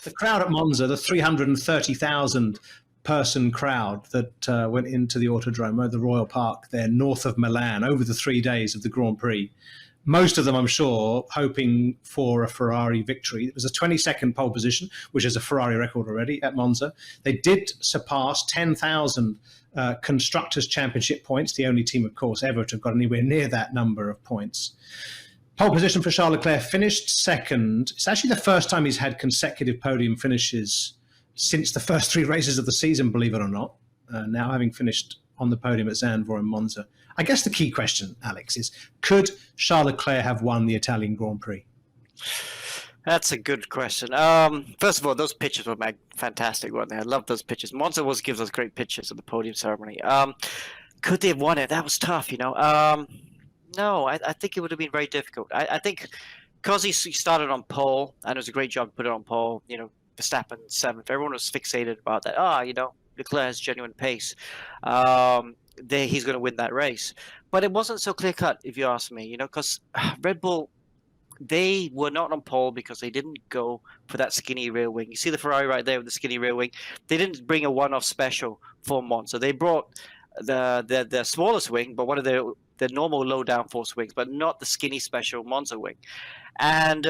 the crowd at Monza, the 330,000 person crowd that went into the Autodromo, the Royal Park there north of Milan over the 3 days of the Grand Prix. Most of them, I'm sure, hoping for a Ferrari victory. It was a 22nd pole position, which is a Ferrari record already at Monza. They did surpass 10,000 Constructors' Championship points, the only team, of course, ever to have got anywhere near that number of points. Pole position for Charles Leclerc, finished second. It's actually the first time he's had consecutive podium finishes since the first 3 races of the season, believe it or not, now having finished on the podium at Zandvoort and Monza. I guess the key question, Alex, is could Charles Leclerc have won the Italian Grand Prix? That's a good question. First of all, those pictures were fantastic, weren't they? I love those pictures. Monza always gives us great pictures of the podium ceremony. Could they have won it? That was tough, No, I think it would have been very difficult. I think because he started on pole, and it was a great job to put it on pole, Verstappen 7th. Everyone was fixated about that. Leclerc has genuine pace. He's going to win that race. But it wasn't so clear-cut, if you ask me, because Red Bull, they were not on pole because they didn't go for that skinny rear wing. You see the Ferrari right there with the skinny rear wing? They didn't bring a one-off special for Monza. They brought the smallest wing, but one of the normal low downforce wings, but not the skinny special Monza wing. And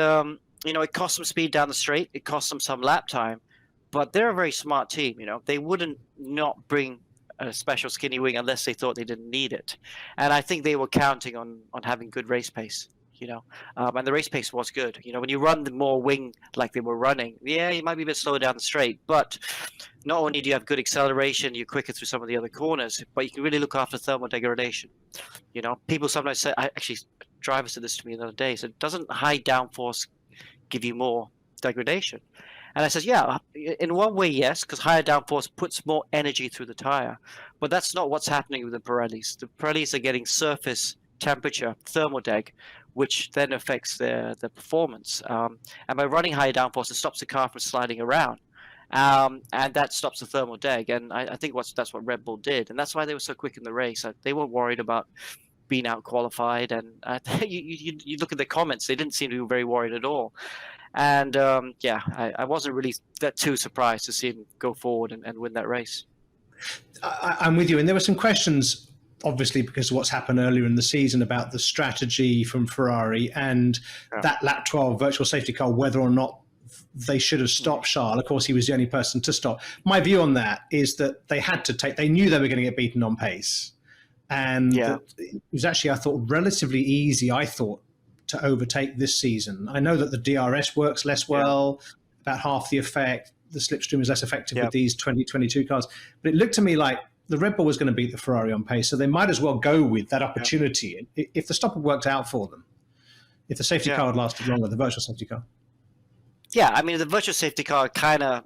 it cost them speed down the straight. It cost them some lap time, but they're a very smart team. They wouldn't not bring a special skinny wing unless they thought they didn't need it. And I think they were counting on having good race pace. And the race pace was good. When you run the more wing like they were running, you might be a bit slower down the straight, but not only do you have good acceleration, you're quicker through some of the other corners, but you can really look after thermal degradation. People sometimes say, drivers said this to me the other day, so doesn't high downforce give you more degradation? And I said, yeah, in one way, yes, because higher downforce puts more energy through the tire, but that's not what's happening with the Pirellis. The Pirellis are getting surface temperature, thermal deg, which then affects their performance. And by running higher downforce, it stops the car from sliding around. And that stops the thermal deg. And I think that's what Red Bull did. And that's why they were so quick in the race. They weren't worried about being out qualified. And you look at the comments, they didn't seem to be very worried at all. And I wasn't really that too surprised to see him go forward and win that race. I'm with you. And there were some questions, obviously, because of what's happened earlier in the season about the strategy from Ferrari and that lap 12 virtual safety car, whether or not they should have stopped Charles. Of course, he was the only person to stop. My view on that is that they knew they were going to get beaten on pace. And it was actually, I thought, relatively easy, to overtake this season. I know that the DRS works less well, about half the effect. The slipstream is less effective with these 2022 cars. But it looked to me like the Red Bull was going to beat the Ferrari on pace, so they might as well go with that opportunity. If the stop had worked out for them, if the safety car had lasted longer, the virtual safety car. Yeah, I mean, the virtual safety car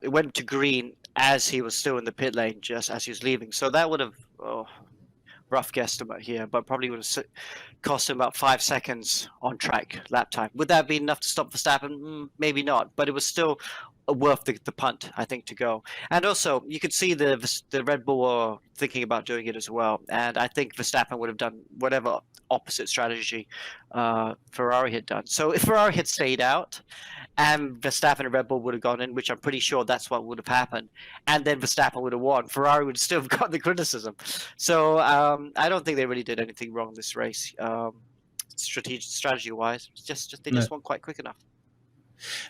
it went to green as he was still in the pit lane, just as he was leaving. So that would have, rough guesstimate here, but probably would have cost him about 5 seconds on track lap time. Would that be enough to stop Verstappen? Maybe not, but it was still worth the punt, I think, to go. And also, you could see the Red Bull were thinking about doing it as well. And I think Verstappen would have done whatever opposite strategy Ferrari had done. So if Ferrari had stayed out and Verstappen and Red Bull would have gone in, which I'm pretty sure that's what would have happened, and then Verstappen would have won, Ferrari would still have got the criticism. So I don't think they really did anything wrong this race, strategy-wise. They just weren't quite quick enough.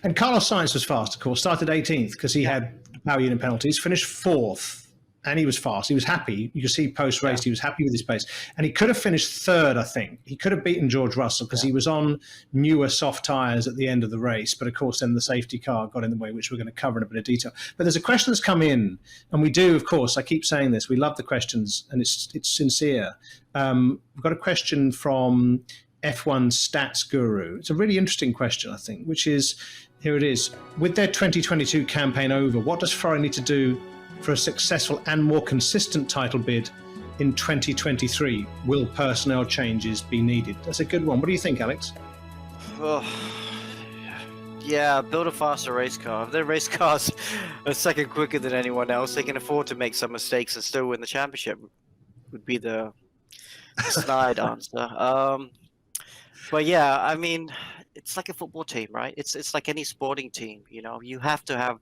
And Carlos Sainz was fast, of course, started 18th because he had power unit penalties, finished 4th, and he was fast. He was happy. You could see post-race he was happy with his pace. And he could have finished 3rd, I think. He could have beaten George Russell because he was on newer soft tyres at the end of the race. But, of course, then the safety car got in the way, which we're going to cover in a bit of detail. But there's a question that's come in, and we do, of course, I keep saying this, we love the questions, and it's sincere. We've got a question from F1 Stats Guru. It's a really interesting question, I think, which is, here it is. With their 2022 campaign over, what does Ferrari need to do for a successful and more consistent title bid in 2023? Will personnel changes be needed? That's a good one. What do you think, Alex? Yeah, build a faster race car. If their race car's a second quicker than anyone else, they can afford to make some mistakes and still win the championship, would be the snide answer. But yeah, I mean, it's like a football team, right? It's like any sporting team. You know, you have to have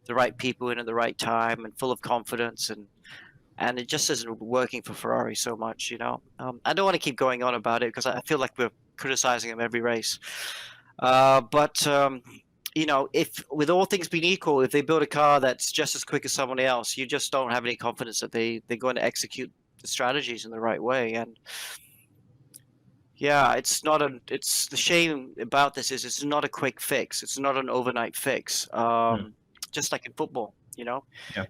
the right people in at the right time and full of confidence, and it just isn't working for Ferrari so much. You know, I don't want to keep going on about it because I feel like we're criticizing them every race. But you know, if with all things being equal, if they build a car that's just as quick as someone else, you just don't have any confidence that they're going to execute the strategies in the right way. And yeah, it's the shame about this is it's not a quick fix. It's not an overnight fix. Just like in football, you know, Yeah.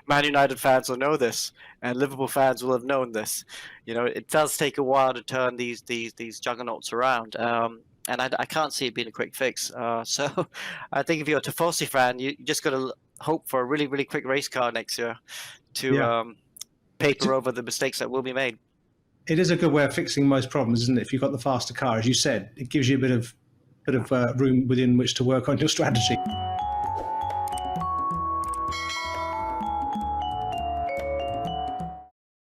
Man United fans will know this, and Liverpool fans will have known this. You know, it does take a while to turn these juggernauts around. And I can't see it being a quick fix. So I think if you're a Tifosi fan, you just got to hope for a really, really quick race car next year to paper over the mistakes that will be made. It is a good way of fixing most problems, isn't it? If you've got the faster car, as you said, it gives you a bit of room within which to work on your strategy.